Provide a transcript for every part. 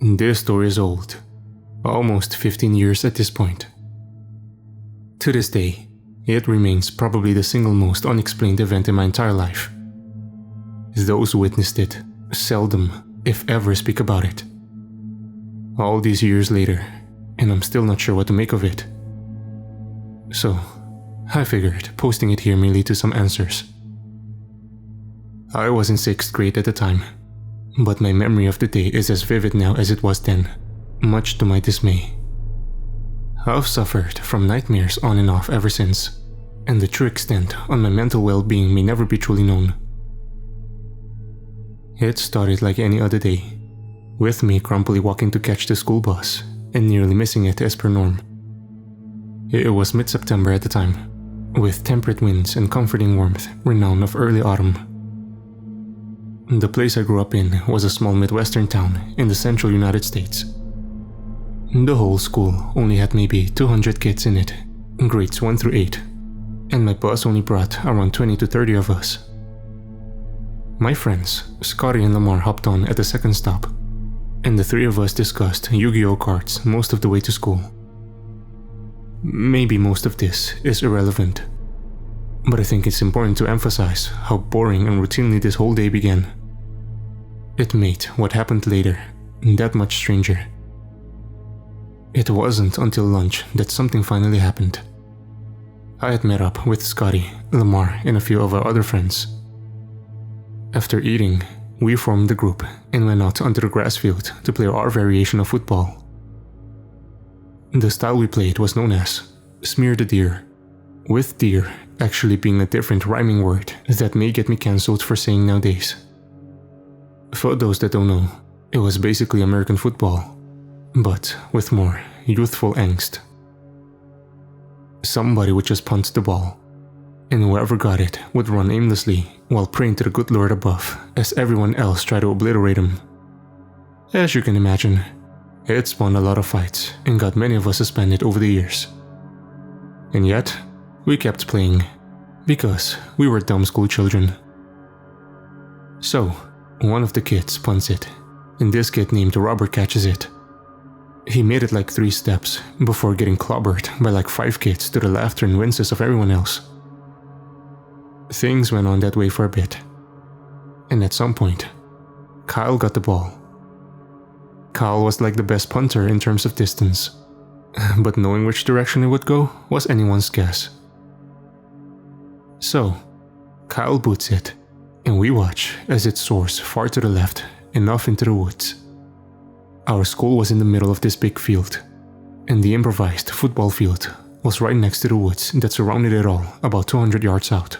This story is old, almost 15 years at this point. To this day, it remains probably the single most unexplained event in my entire life. Those who witnessed it seldom, if ever, speak about it. All these years later, and I'm still not sure what to make of it. So, I figured posting it here may lead to some answers. I was in 6th grade at the time, but my memory of the day is as vivid now as it was then, much to my dismay. I've suffered from nightmares on and off ever since, and the true extent on my mental well-being may never be truly known. It started like any other day, with me grumpily walking to catch the school bus and nearly missing it as per norm. It was mid-September at the time, with temperate winds and comforting warmth renowned of early autumn. The place I grew up in was a small Midwestern town in the central United States. The whole school only had maybe 200 kids in it, grades 1 through 8, and my bus only brought around 20 to 30 of us. My friends, Scotty and Lamar, hopped on at the second stop, and the three of us discussed Yu-Gi-Oh cards most of the way to school. Maybe most of this is irrelevant, but I think it's important to emphasize how boring and routinely this whole day began. It made what happened later that much stranger. It wasn't until lunch that something finally happened. I had met up with Scotty, Lamar, and a few of our other friends. After eating, we formed the group and went out onto the grass field to play our variation of football. The style we played was known as Smear the Deer, with deer actually being a different rhyming word that may get me cancelled for saying nowadays. For those that don't know, it was basically American football, but with more youthful angst. Somebody would just punt the ball, and whoever got it would run aimlessly while praying to the good Lord above as everyone else tried to obliterate him. As you can imagine, it spawned a lot of fights and got many of us suspended over the years. And yet, we kept playing, because we were dumb school children. So, one of the kids punts it, and this kid named Robert catches it. He made it like 3 steps before getting clobbered by like 5 kids to the laughter and winces of everyone else. Things went on that way for a bit, and at some point, Kyle got the ball. Kyle was like the best punter in terms of distance, but knowing which direction it would go was anyone's guess. So, Kyle boots it, and we watch as it soars far to the left and off into the woods. Our school was in the middle of this big field, and the improvised football field was right next to the woods that surrounded it all about 200 yards out.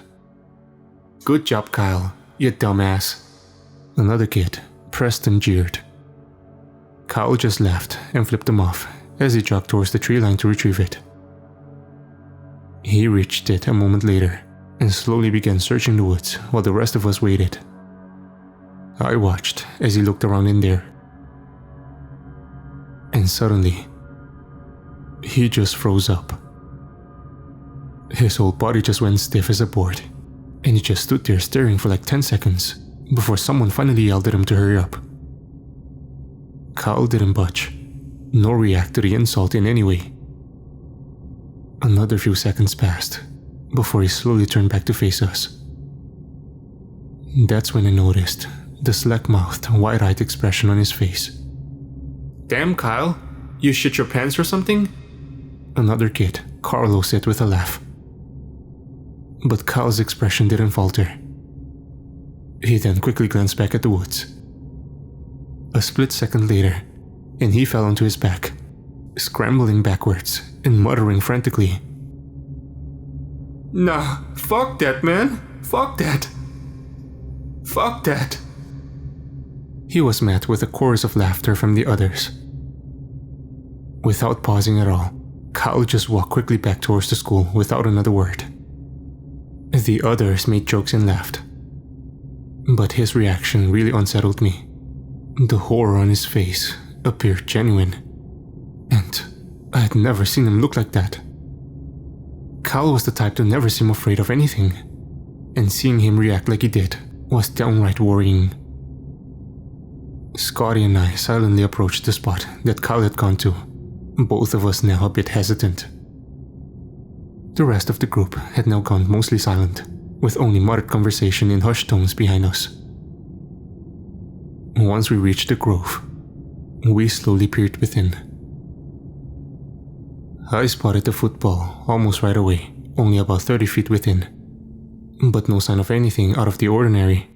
"Good job, Kyle, you dumbass," another kid, Preston, jeered. Kyle just laughed and flipped him off as he jogged towards the tree line to retrieve it. He reached it a moment later and slowly began searching the woods while the rest of us waited. I watched as he looked around in there. And suddenly, he just froze up. His whole body just went stiff as a board, and he just stood there staring for like 10 seconds before someone finally yelled at him to hurry up. Kyle didn't budge, nor react to the insult in any way. Another few seconds passed before he slowly turned back to face us. That's when I noticed the slack-mouthed, wide-eyed expression on his face. "Damn, Kyle, you shit your pants or something?" another kid, Carlo, said with a laugh. But Kyle's expression didn't falter. He then quickly glanced back at the woods. A split second later, and he fell onto his back, scrambling backwards and muttering frantically, "Nah, fuck that, man, fuck that. Fuck that." He was met with a chorus of laughter from the others. Without pausing at all, Kyle just walked quickly back towards the school without another word. The others made jokes and laughed, but his reaction really unsettled me. The horror on his face appeared genuine, and I had never seen him look like that. Kyle was the type to never seem afraid of anything, and seeing him react like he did was downright worrying. Scotty and I silently approached the spot that Karl had gone to, both of us now a bit hesitant. The rest of the group had now gone mostly silent, with only muttered conversation in hushed tones behind us. Once we reached the grove, we slowly peered within. I spotted the football almost right away, only about 30 feet within, but no sign of anything out of the ordinary.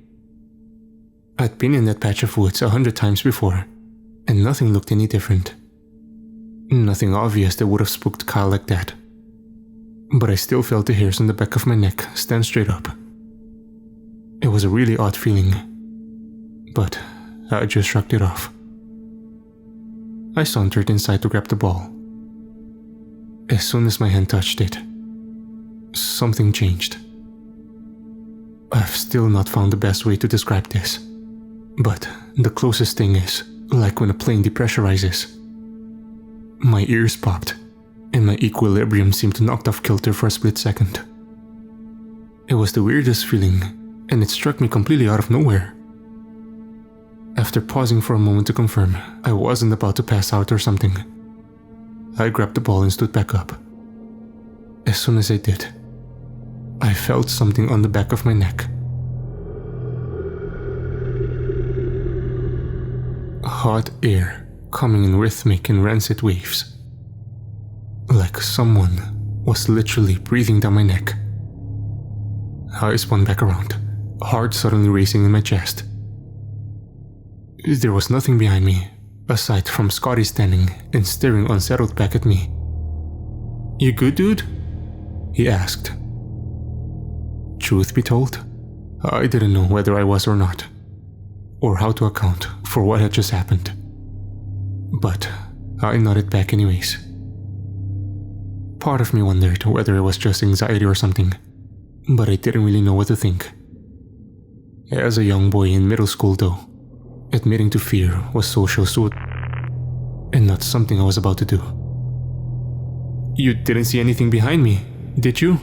I'd been in that patch of woods 100 times before, and nothing looked any different. Nothing obvious that would have spooked Kyle like that. But I still felt the hairs on the back of my neck stand straight up. It was a really odd feeling, but I just shrugged it off. I sauntered inside to grab the ball. As soon as my hand touched it, something changed. I've still not found the best way to describe this, but the closest thing is like when a plane depressurizes. My ears popped, and my equilibrium seemed knocked off kilter for a split second. It was the weirdest feeling, and it struck me completely out of nowhere. After pausing for a moment to confirm I wasn't about to pass out or something, I grabbed the ball and stood back up. As soon as I did, I felt something on the back of my neck. Hot air coming in rhythmic and rancid waves. Like someone was literally breathing down my neck. I spun back around, heart suddenly racing in my chest. There was nothing behind me, aside from Scotty standing and staring unsettled back at me. "You good, dude?" he asked. Truth be told, I didn't know whether I was or not, or how to account for what had just happened. But I nodded back anyways. Part of me wondered whether it was just anxiety or something, but I didn't really know what to think. As a young boy in middle school though, admitting to fear was social suicide, and not something I was about to do. "You didn't see anything behind me, did you?"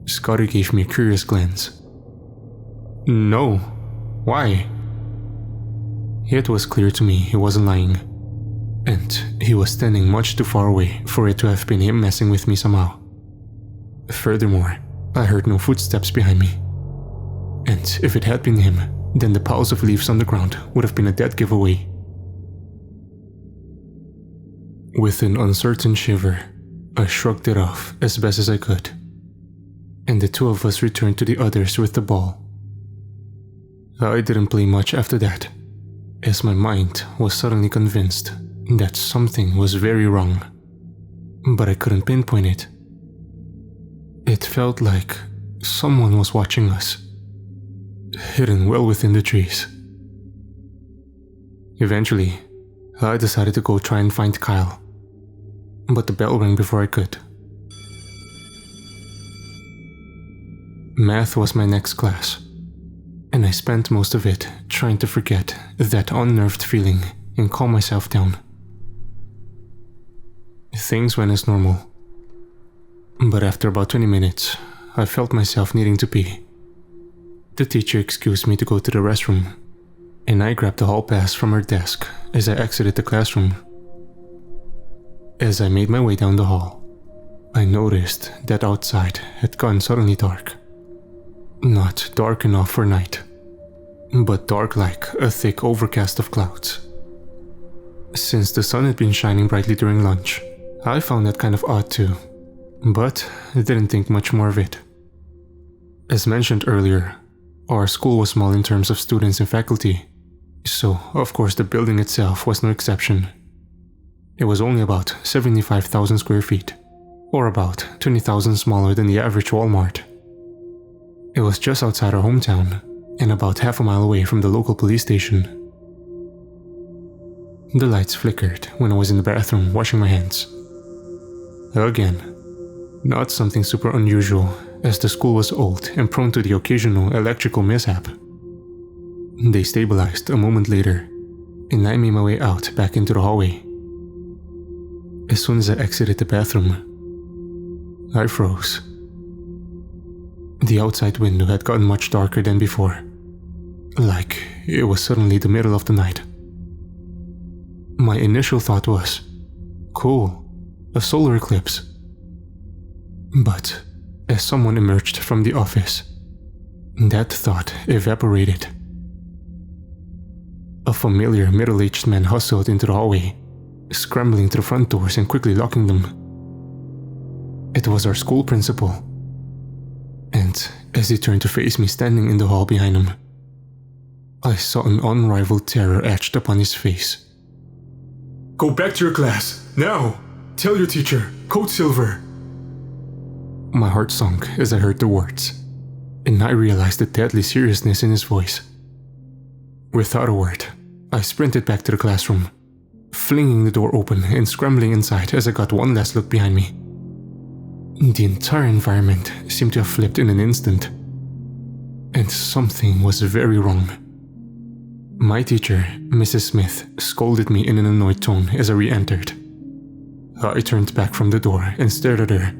Scotty gave me a curious glance. "No. Why?" It was clear to me he wasn't lying, and he was standing much too far away for it to have been him messing with me somehow. Furthermore, I heard no footsteps behind me, and if it had been him, then the piles of leaves on the ground would have been a dead giveaway. With an uncertain shiver, I shrugged it off as best as I could, and the two of us returned to the others with the ball. I didn't play much after that, as my mind was suddenly convinced that something was very wrong, but I couldn't pinpoint it. It felt like someone was watching us, hidden well within the trees. Eventually, I decided to go try and find Kyle, but the bell rang before I could. Math was my next class, and I spent most of it trying to forget that unnerved feeling and calm myself down. Things went as normal, but after about 20 minutes, I felt myself needing to pee. The teacher excused me to go to the restroom, and I grabbed the hall pass from her desk as I exited the classroom. As I made my way down the hall, I noticed that outside had gone suddenly dark. Not dark enough for night, but dark like a thick overcast of clouds. Since the sun had been shining brightly during lunch, I found that kind of odd too, but didn't think much more of it. As mentioned earlier, our school was small in terms of students and faculty, so of course the building itself was no exception. It was only about 75,000 square feet, or about 20,000 smaller than the average Walmart. It was just outside our hometown, and about half a mile away from the local police station. The lights flickered when I was in the bathroom washing my hands. Again, not something super unusual, as the school was old and prone to the occasional electrical mishap. They stabilized a moment later, and I made my way out back into the hallway. As soon as I exited the bathroom, I froze. The outside window had gotten much darker than before. like it was suddenly the middle of the night. My initial thought was, cool, a solar eclipse. But as someone emerged from the office, that thought evaporated. A familiar middle-aged man hustled into the hallway, scrambling to the front doors and quickly locking them. It was our school principal, and as he turned to face me standing in the hall behind him, I saw an unrivaled terror etched upon his face. "Go back to your class, now! Tell your teacher, Code Silver!" My heart sunk as I heard the words, and I realized the deadly seriousness in his voice. Without a word, I sprinted back to the classroom, flinging the door open and scrambling inside as I got one last look behind me. The entire environment seemed to have flipped in an instant, and something was very wrong. My teacher, Mrs. Smith, scolded me in an annoyed tone as I re-entered. I turned back from the door and stared at her.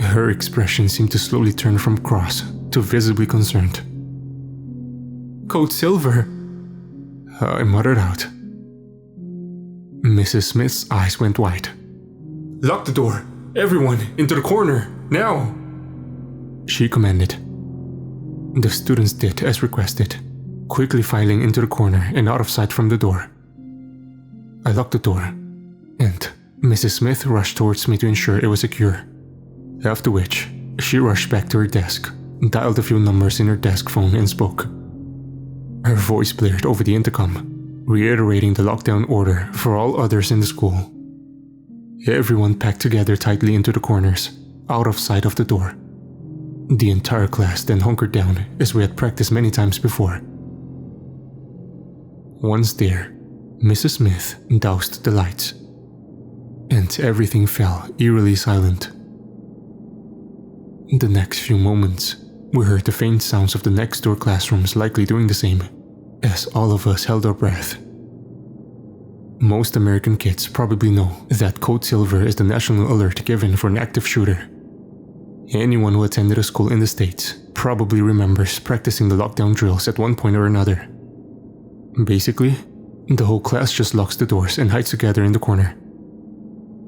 Her expression seemed to slowly turn from cross to visibly concerned. "Code Silver," I muttered out. Mrs. Smith's eyes went wide. "Lock the door! Everyone, into the corner, now!" she commanded. The students did as requested, quickly filing into the corner and out of sight from the door. I locked the door, and Mrs. Smith rushed towards me to ensure it was secure. After which, she rushed back to her desk, dialed a few numbers in her desk phone and spoke. Her voice blared over the intercom, reiterating the lockdown order for all others in the school. Everyone packed together tightly into the corners, out of sight of the door. The entire class then hunkered down as we had practiced many times before. Once there, Mrs. Smith doused the lights, and everything fell eerily silent. The next few moments, we heard the faint sounds of the next door classrooms likely doing the same, as all of us held our breath. Most American kids probably know that Code Silver is the national alert given for an active shooter. Anyone who attended a school in the States probably remembers practicing the lockdown drills at one point or another. Basically, the whole class just locks the doors and hides together in the corner.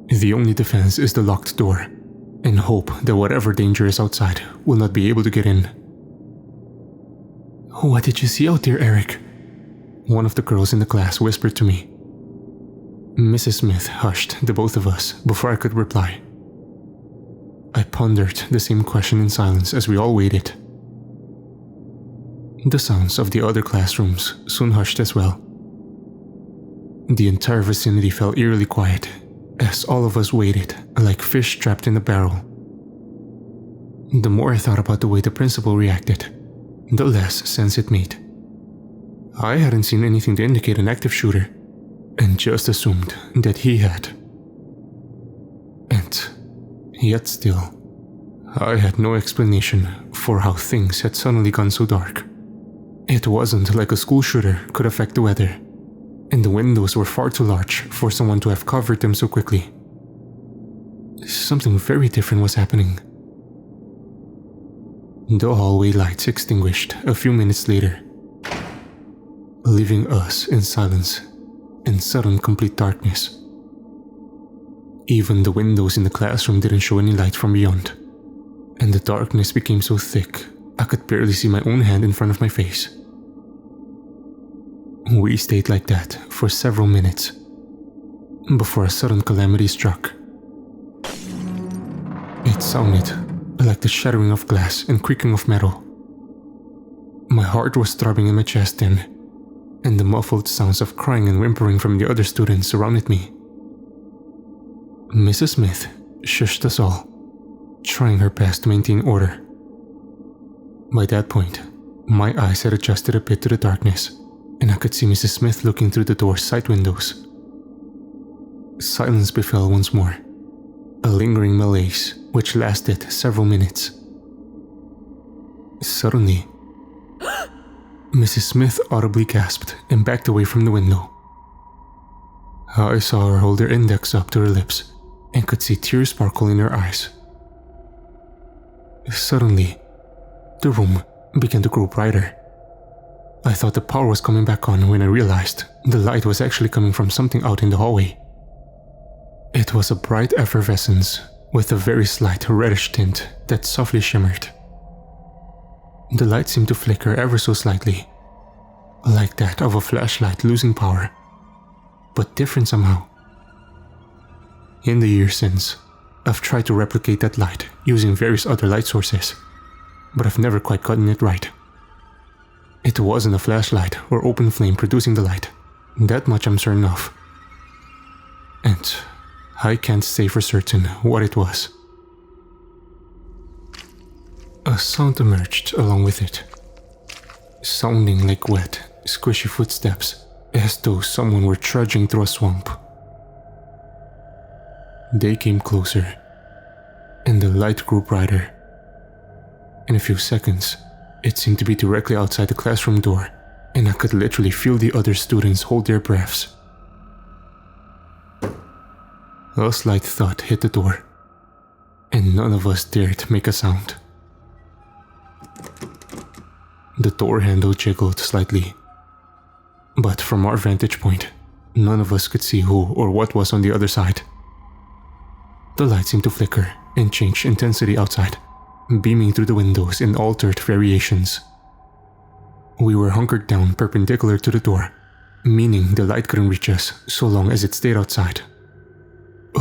The only defense is the locked door, and hope that whatever danger is outside will not be able to get in. "What did you see out there, Eric?" one of the girls in the class whispered to me. Mrs. Smith hushed the both of us before I could reply. I pondered the same question in silence as we all waited. The sounds of the other classrooms soon hushed as well. The entire vicinity fell eerily quiet as all of us waited like fish trapped in a barrel. The more I thought about the way the principal reacted, the less sense it made. I hadn't seen anything to indicate an active shooter, and just assumed that he had. And yet still, I had no explanation for how things had suddenly gone so dark. It wasn't like a school shooter could affect the weather, and the windows were far too large for someone to have covered them so quickly. Something very different was happening. The hallway lights extinguished a few minutes later, leaving us in silence and sudden complete darkness. Even the windows in the classroom didn't show any light from beyond, and the darkness became so thick I could barely see my own hand in front of my face. We stayed like that for several minutes, before a sudden calamity struck. It sounded like the shattering of glass and creaking of metal. My heart was throbbing in my chest then, and the muffled sounds of crying and whimpering from the other students surrounded me. Mrs. Smith shushed us all, trying her best to maintain order. By that point, my eyes had adjusted a bit to the darkness, and I could see Mrs. Smith looking through the door's side windows. Silence befell once more, a lingering malaise which lasted several minutes. Suddenly, Mrs. Smith audibly gasped and backed away from the window. I saw her hold her index up to her lips and could see tears sparkle in her eyes. Suddenly, the room began to grow brighter, I thought the power was coming back on when I realized the light was actually coming from something out in the hallway. It was a bright effervescence with a very slight reddish tint that softly shimmered. The light seemed to flicker ever so slightly, like that of a flashlight losing power, but different somehow. In the years since, I've tried to replicate that light using various other light sources, but I've never quite gotten it right. It wasn't a flashlight or open flame producing the light, that much I'm certain of. And I can't say for certain what it was. A sound emerged along with it, sounding like wet, squishy footsteps, as though someone were trudging through a swamp. They came closer, and the light grew brighter. In a few seconds, it seemed to be directly outside the classroom door, and I could literally feel the other students hold their breaths. A slight thud hit the door, and none of us dared make a sound. The door handle jiggled slightly, but from our vantage point, none of us could see who or what was on the other side. The light seemed to flicker and change intensity outside, beaming through the windows in altered variations. We were hunkered down perpendicular to the door, meaning the light couldn't reach us so long as it stayed outside.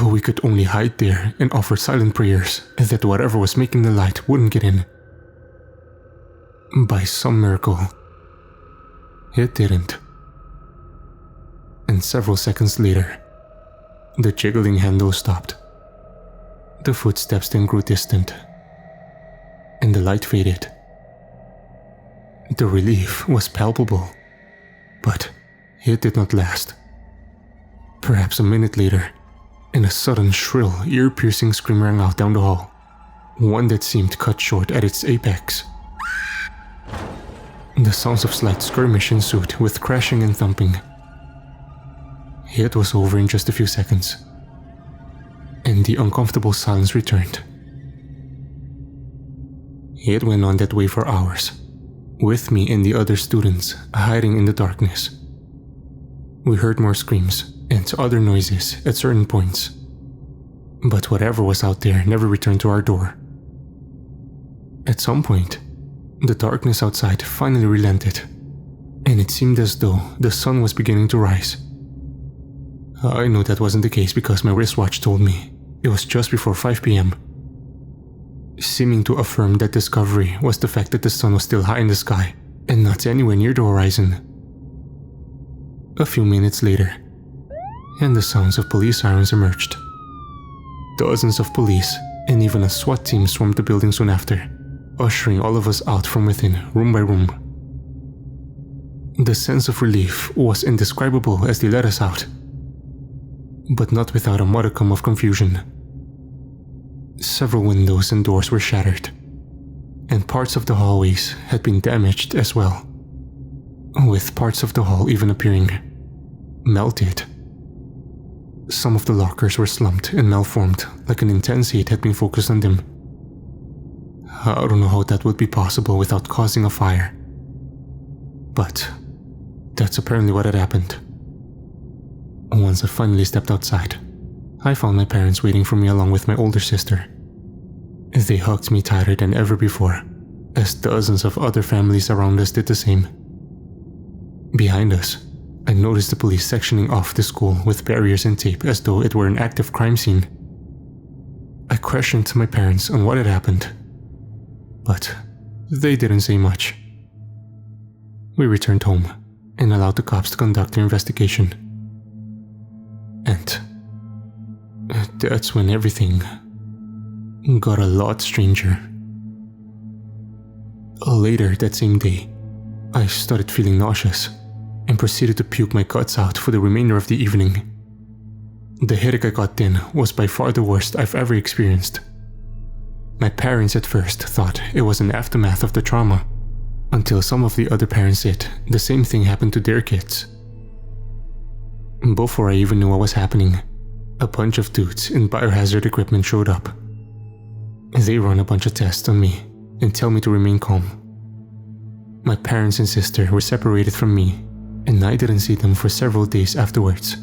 We could only hide there and offer silent prayers that whatever was making the light wouldn't get in. By some miracle, it didn't. And several seconds later, the jiggling handle stopped. The footsteps then grew distant, and the light faded. The relief was palpable, but it did not last. Perhaps a minute later, and a sudden shrill, ear-piercing scream rang out down the hall, one that seemed cut short at its apex. The sounds of slight skirmish ensued with crashing and thumping. It was over in just a few seconds, and the uncomfortable silence returned. It went on that way for hours, with me and the other students hiding in the darkness. We heard more screams and other noises at certain points, but whatever was out there never returned to our door. At some point, the darkness outside finally relented, and it seemed as though the sun was beginning to rise. I know that wasn't the case because my wristwatch told me it was just before 5 p.m., seeming to affirm that discovery was the fact that the sun was still high in the sky and not anywhere near the horizon. A few minutes later, and the sounds of police sirens emerged. Dozens of police and even a SWAT team swarmed the building soon after, ushering all of us out from within, room by room. The sense of relief was indescribable as they let us out, but not without a modicum of confusion. Several windows and doors were shattered, and parts of the hallways had been damaged as well, with parts of the hall even appearing melted. Some of the lockers were slumped and malformed, like an intense heat had been focused on them. I don't know how that would be possible without causing a fire, but that's apparently what had happened. Once I finally stepped outside, I found my parents waiting for me along with my older sister. They hugged me tighter than ever before, as dozens of other families around us did the same. Behind us, I noticed the police sectioning off the school with barriers and tape as though it were an active crime scene. I questioned my parents on what had happened, but they didn't say much. We returned home and allowed the cops to conduct their investigation. And that's when everything got a lot stranger. Later that same day, I started feeling nauseous and proceeded to puke my guts out for the remainder of the evening. The headache I got then was by far the worst I've ever experienced. My parents at first thought it was an aftermath of the trauma, until some of the other parents said the same thing happened to their kids. Before I even knew what was happening, a bunch of dudes in biohazard equipment showed up. They run a bunch of tests on me and tell me to remain calm. My parents and sister were separated from me, and I didn't see them for several days afterwards.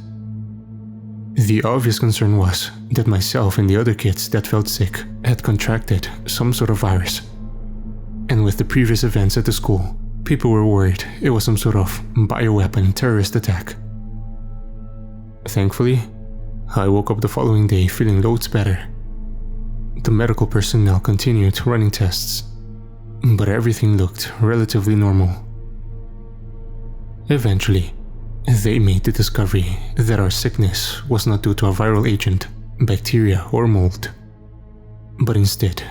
The obvious concern was that myself and the other kids that felt sick had contracted some sort of virus. And with the previous events at the school, people were worried it was some sort of bioweapon terrorist attack. Thankfully, I woke up the following day feeling loads better. The medical personnel continued running tests, but everything looked relatively normal. Eventually, they made the discovery that our sickness was not due to a viral agent, bacteria, or mold, but instead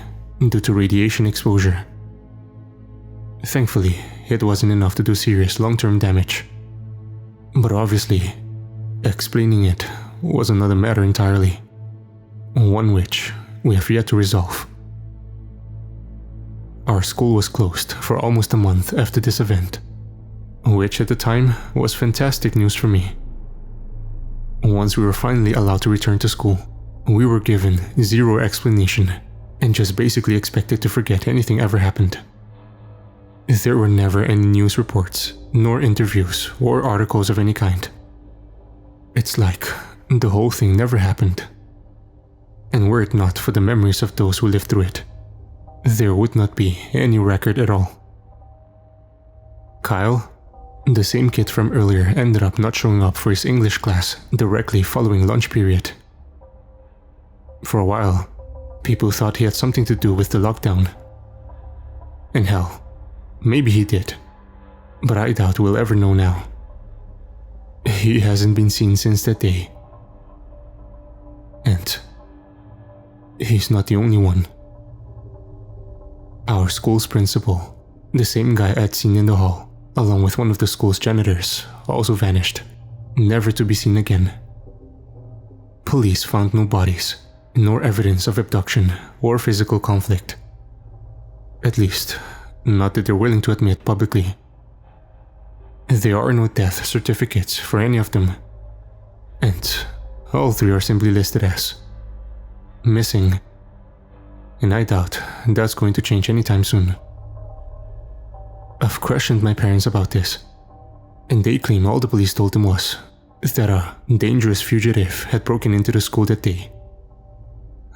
due to radiation exposure. Thankfully, it wasn't enough to do serious long-term damage, but obviously, explaining it was another matter entirely, one which we have yet to resolve. Our school was closed for almost a month after this event, which at the time was fantastic news for me. Once we were finally allowed to return to school, we were given zero explanation and just basically expected to forget anything ever happened. There were never any news reports, nor interviews or articles of any kind. It's like the whole thing never happened. And were it not for the memories of those who lived through it, there would not be any record at all. Kyle, the same kid from earlier, ended up not showing up for his English class directly following lunch period. For a while, people thought he had something to do with the lockdown. And hell, maybe he did, but I doubt we'll ever know now. He hasn't been seen since that day. And he's not the only one. Our school's principal, the same guy I'd seen in the hall, along with one of the school's janitors, also vanished, never to be seen again. Police found no bodies, nor evidence of abduction or physical conflict. At least, not that they're willing to admit publicly. There are no death certificates for any of them, and all three are simply listed as missing. And I doubt that's going to change anytime soon. I've questioned my parents about this, and they claim all the police told them was that a dangerous fugitive had broken into the school that day.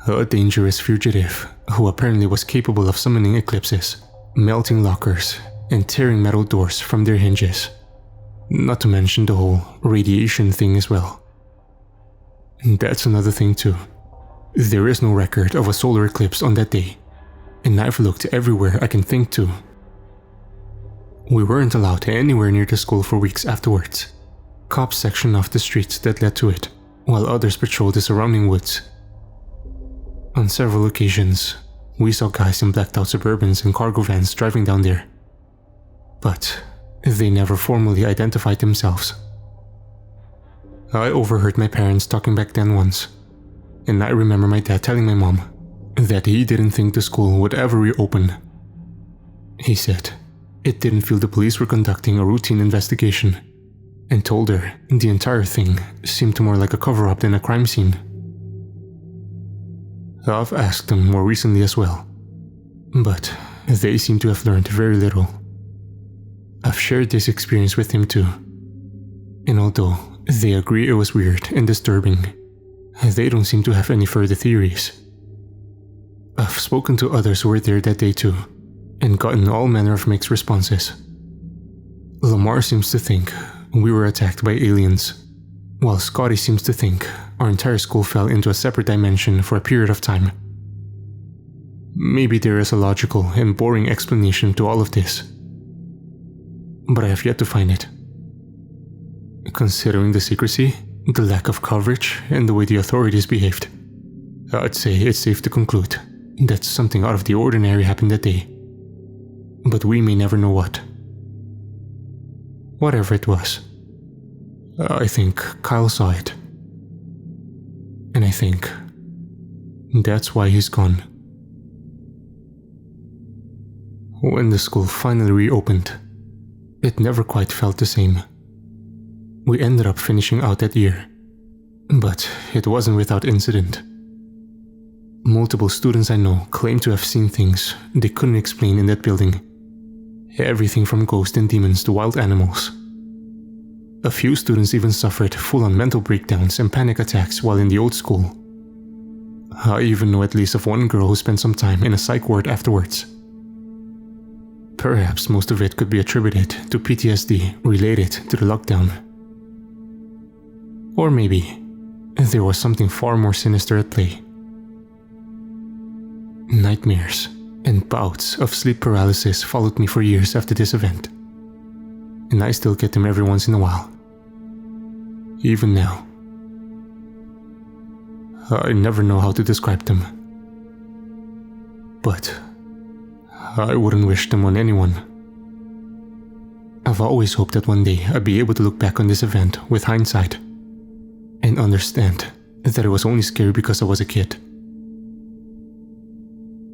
A dangerous fugitive who apparently was capable of summoning eclipses, melting lockers, and tearing metal doors from their hinges. Not to mention the whole radiation thing as well. And that's another thing too. There is no record of a solar eclipse on that day, and I've looked everywhere I can think to. We weren't allowed anywhere near the school for weeks afterwards. Cops sectioned off the streets that led to it, while others patrolled the surrounding woods. On several occasions, we saw guys in blacked out Suburbans and cargo vans driving down there, but they never formally identified themselves. I overheard my parents talking back then once, and I remember my dad telling my mom that he didn't think the school would ever reopen. He said it didn't feel the police were conducting a routine investigation, and told her the entire thing seemed more like a cover-up than a crime scene. I've asked them more recently as well, but they seem to have learned very little. I've shared this experience with him too, and although they agree it was weird and disturbing, they don't seem to have any further theories. I've spoken to others who were there that day too, and gotten all manner of mixed responses. Lamar seems to think we were attacked by aliens, while Scotty seems to think our entire school fell into a separate dimension for a period of time. Maybe there is a logical and boring explanation to all of this, but I have yet to find it. Considering the secrecy, the lack of coverage, and the way the authorities behaved, I'd say it's safe to conclude that something out of the ordinary happened that day. But we may never know what. Whatever it was, I think Kyle saw it. And I think that's why he's gone. When the school finally reopened, it never quite felt the same. We ended up finishing out that year, but it wasn't without incident. Multiple students I know claim to have seen things they couldn't explain in that building, Everything from ghosts and demons to wild animals. A few students even suffered full-on mental breakdowns and panic attacks while in the old school. I even know at least of one girl who spent some time in a psych ward afterwards. Perhaps most of it could be attributed to PTSD related to the lockdown. Or maybe there was something far more sinister at play. Nightmares and bouts of sleep paralysis followed me for years after this event, and I still get them every once in a while. Even now. I never know how to describe them, but I wouldn't wish them on anyone. I've always hoped that one day I'd be able to look back on this event with hindsight and understand that it was only scary because I was a kid.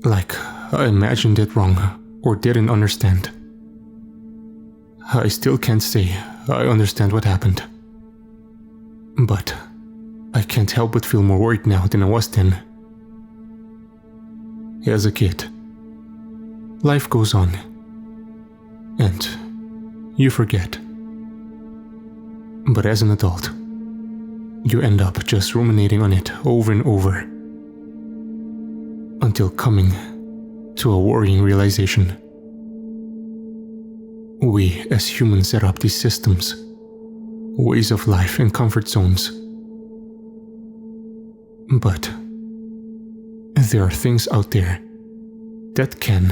Like, I imagined it wrong or didn't understand. I still can't say I understand what happened. But I can't help but feel more worried now than I was then. As a kid, life goes on, and you forget. But as an adult, you end up just ruminating on it over and over, until coming to a worrying realization. We as humans set up these systems, ways of life and comfort zones. But there are things out there that can,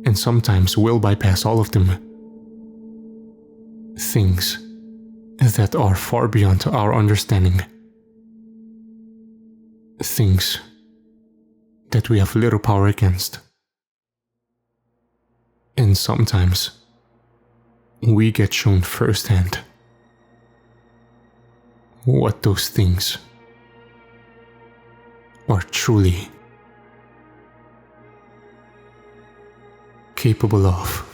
and sometimes will bypass all of them. Things that are far beyond our understanding. Things that we have little power against. And sometimes we get shown firsthand what those things are truly capable of.